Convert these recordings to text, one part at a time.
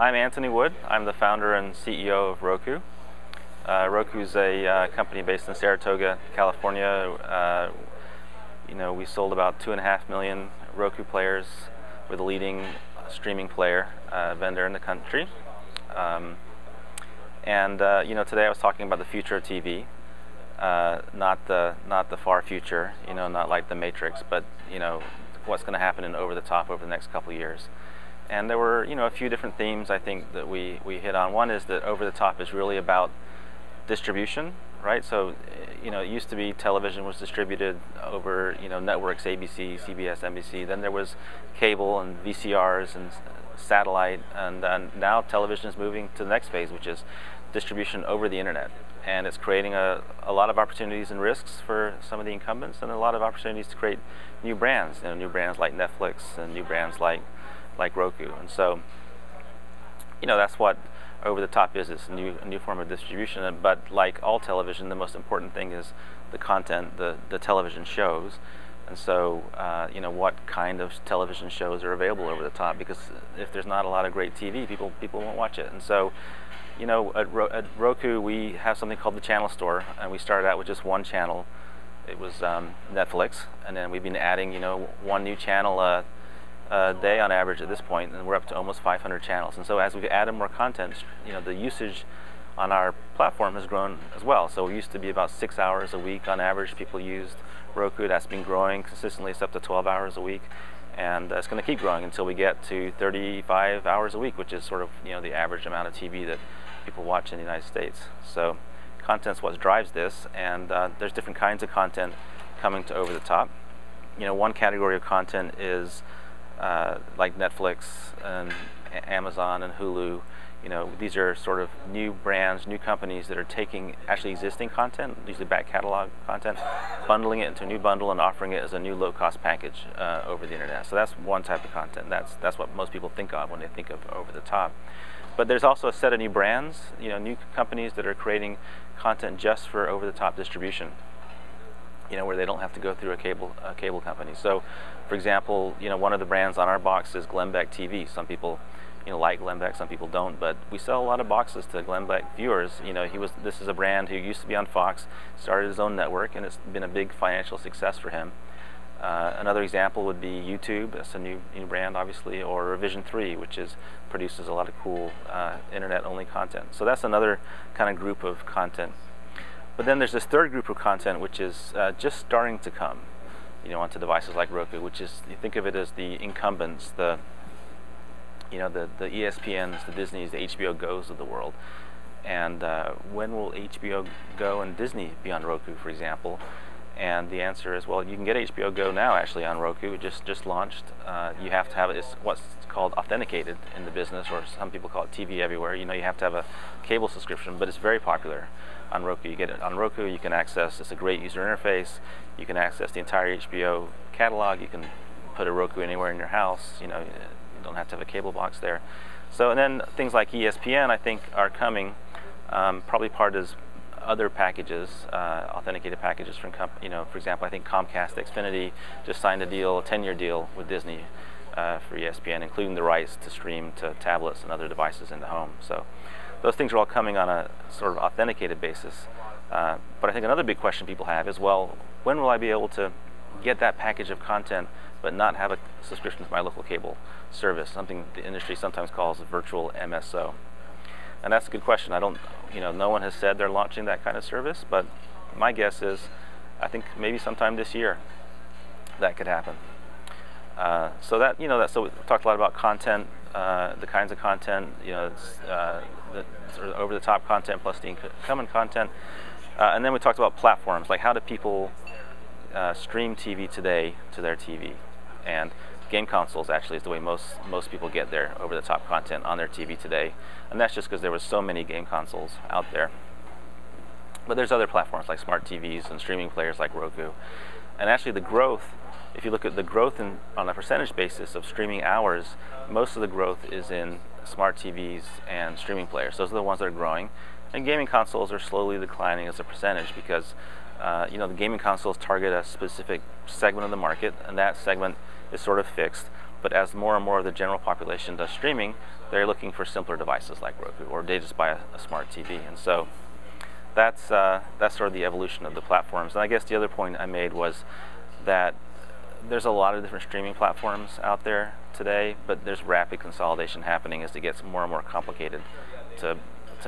I'm Anthony Wood. I'm the founder and CEO of Roku. Roku's a company based in Saratoga, California. We sold about 2.5 million Roku players. We're the leading streaming player vendor in the country. Today I was talking about the future of TV, not the far future. Not like the Matrix, but what's going to happen in over the top over the next couple of years. And there were a few different themes I think that we hit on. One is that over the top is really about distribution, right? So it used to be television was distributed over networks, ABC, CBS, NBC. Then there was cable and VCRs and satellite, and now television is moving to the next phase, which is distribution over the internet. And it's creating a lot of opportunities and risks for some of the incumbents, and a lot of opportunities to create new brands, new brands like Netflix and new brands like Roku. And so that's what over the top is. It's a new form of distribution. But like all television, the most important thing is the content, the television shows. And so what kind of television shows are available over the top, because if there's not a lot of great TV, people won't watch it. And so at Roku we have something called the channel store, and we started out with just one channel. It was Netflix, and then we've been adding one new channel a day on average at this point, and we're up to almost 500 channels. And so as we've added more content, the usage on our platform has grown as well. So we used to be about 6 hours a week on average people used Roku. That's been growing consistently. It's up to 12 hours a week, and it's going to keep growing until we get to 35 hours a week, which is sort of the average amount of TV that people watch in the United States. So content's what drives this, and there's different kinds of content coming to over the top. One category of content is like Netflix and Amazon and Hulu. These are sort of new brands, new companies that are taking actually existing content, usually back catalog content, bundling it into a new bundle and offering it as a new low-cost package over the internet. So that's one type of content. That's what most people think of when they think of over the top. But there's also a set of new brands, new companies that are creating content just for over-the-top distribution, where they don't have to go through a cable company. So, for example, one of the brands on our box is Glenn Beck TV. Some people like Glenn Beck, some people don't, but we sell a lot of boxes to Glenn Beck viewers. This is a brand who used to be on Fox, started his own network, and it's been a big financial success for him. Another example would be YouTube. That's a new brand, obviously, or Revision 3, which produces a lot of cool internet-only content. So that's another kind of group of content. But then there's this third group of content, which is just starting to come, onto devices like Roku, which is, you think of it as the incumbents, the ESPNs, the Disneys, the HBO Go's of the world. And when will HBO Go and Disney be on Roku, for example? And the answer is, well, you can get HBO Go now actually on Roku. It just launched. You have to have it. It's what's called authenticated in the business, or some people call it TV everywhere. You have to have a cable subscription, but it's very popular on Roku. You get it on Roku. You can access. It's a great user interface. You can access the entire HBO catalog. You can put a Roku anywhere in your house. You don't have to have a cable box there. So, and then things like ESPN, I think, are coming. Probably part is other packages, authenticated packages from for example, I think Comcast Xfinity just signed a 10-year deal with Disney for ESPN, including the rights to stream to tablets and other devices in the home. So those things are all coming on a sort of authenticated basis. But I think another big question people have is, well, when will I be able to get that package of content but not have a subscription to my local cable service, something the industry sometimes calls a virtual MSO? And that's a good question. No one has said they're launching that kind of service, but my guess is, I think maybe sometime this year that could happen. So we talked a lot about content, the kinds of content, the sort of over-the-top content plus the incumbent content, and then we talked about platforms, like how do people stream TV today to their TV, and game consoles actually is the way most people get their over-the-top content on their TV today, and that's just because there was so many game consoles out there. But there's other platforms like smart TVs and streaming players like Roku, and actually the growth, if you look at the growth on a percentage basis of streaming hours, most of the growth is in smart TVs and streaming players. Those are the ones that are growing, and gaming consoles are slowly declining as a percentage because the gaming consoles target a specific segment of the market, and that segment is sort of fixed. But as more and more of the general population does streaming, they're looking for simpler devices like Roku, or they just buy a smart TV. And so that's sort of the evolution of the platforms. And I guess the other point I made was that there's a lot of different streaming platforms out there today, but there's rapid consolidation happening as it gets more and more complicated to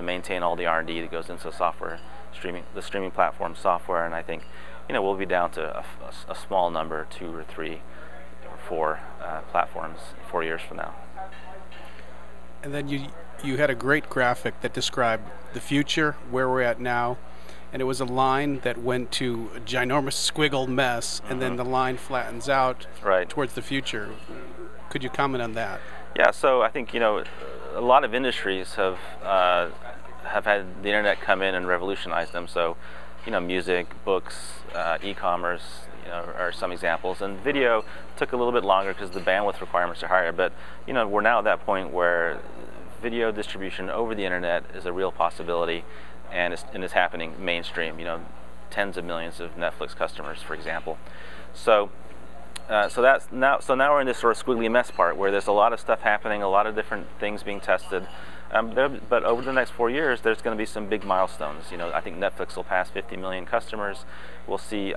maintain all the R&D that goes into the streaming platform software. And I think, we'll be down to a small number, 2 or 3 or 4 platforms 4 years from now. And then you had a great graphic that described the future, where we're at now, and it was a line that went to a ginormous squiggle mess, and then the line flattens out towards the future. Could you comment on that? Yeah, so I think a lot of industries have had the internet come in and revolutionize them. So music, books, e-commerce, are some examples. And video took a little bit longer because the bandwidth requirements are higher. But we're now at that point where video distribution over the internet is a real possibility, and it's happening mainstream. Tens of millions of Netflix customers, for example. So now we're in this sort of squiggly mess part where there's a lot of stuff happening, a lot of different things being tested. But over the next 4 years, there's going to be some big milestones. I think Netflix will pass 50 million customers. We'll see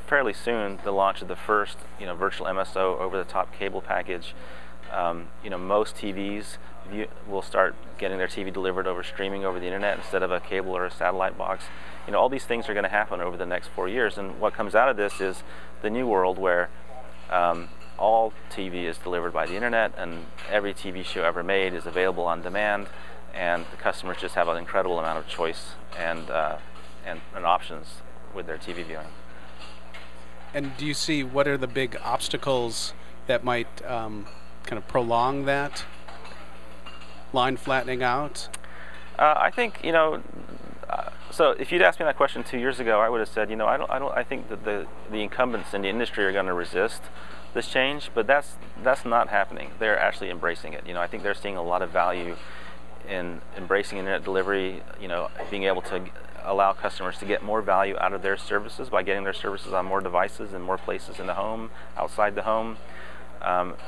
fairly soon the launch of the first, virtual MSO over-the-top cable package. Most TVs will start getting their TV delivered over streaming over the internet instead of a cable or a satellite box. All these things are going to happen over the next 4 years, and what comes out of this is the new world where all TV is delivered by the internet, and every TV show ever made is available on demand, and the customers just have an incredible amount of choice and options with their TV viewing. And do you see what are the big obstacles that might kind of prolong that line flattening out? I think so if you'd asked me that question 2 years ago, I would have said I think that the incumbents in the industry are going to resist this change, but that's not happening. They're actually embracing it. I think they're seeing a lot of value in embracing internet delivery, being able to allow customers to get more value out of their services by getting their services on more devices and more places in the home, outside the home.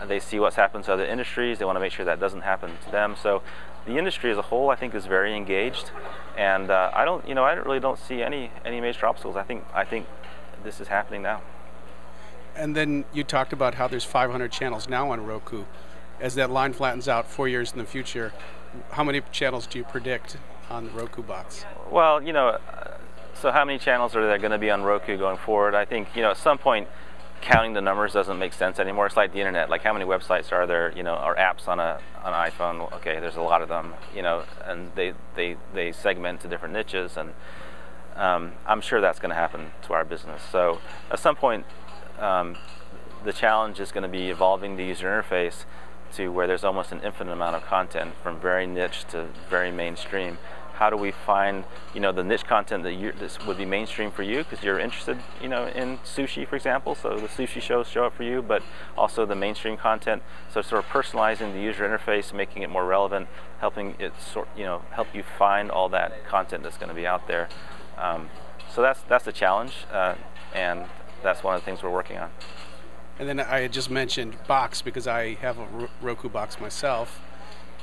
They see what's happened to other industries. They want to make sure that doesn't happen to them. So the industry as a whole, I think, is very engaged, and I really don't see any major obstacles. I think this is happening now. And then you talked about how there's 500 channels now on Roku. As that line flattens out 4 years in the future, how many channels do you predict on the Roku box? Well, so how many channels are there going to be on Roku going forward? I think, at some point, counting the numbers doesn't make sense anymore. It's like the internet. Like, how many websites are there, or apps on an iPhone? Okay, there's a lot of them, and they segment to different niches, and I'm sure that's going to happen to our business. So at some point, the challenge is going to be evolving the user interface to where there's almost an infinite amount of content, from very niche to very mainstream. How do we find, the niche content that this would be mainstream for you because you're interested, in sushi, for example, so the sushi shows show up for you, but also the mainstream content. So sort of personalizing the user interface, making it more relevant, helping it help you find all that content that's going to be out there. So that's the challenge, and that's one of the things we're working on. And then I had just mentioned box because I have a Roku box myself,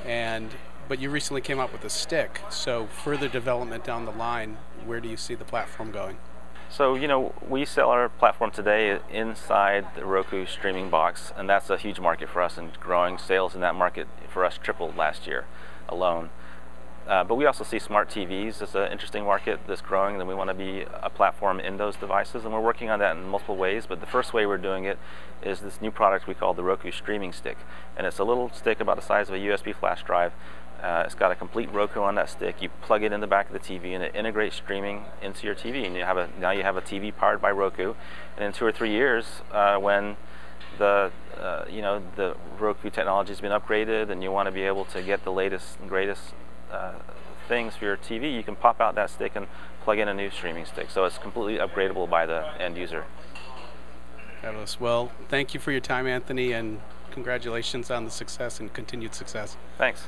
but you recently came out with a stick. So further development down the line, where do you see the platform going? So we sell our platform today inside the Roku streaming box, and that's a huge market for us, and growing sales in that market for us tripled last year alone. But we also see smart TVs as an interesting market that's growing, and we want to be a platform in those devices, and we're working on that in multiple ways. But the first way we're doing it is this new product we call the Roku Streaming Stick, and it's a little stick about the size of a USB flash drive. It's got a complete Roku on that stick. You plug it in the back of the TV, and it integrates streaming into your TV, and now you have a TV powered by Roku. And in 2 or 3 years, when the Roku technology has been upgraded, and you want to be able to get the latest and greatest things for your TV, you can pop out that stick and plug in a new streaming stick. So it's completely upgradable by the end user. Fabulous. Well, thank you for your time, Anthony, and congratulations on the success and continued success. Thanks.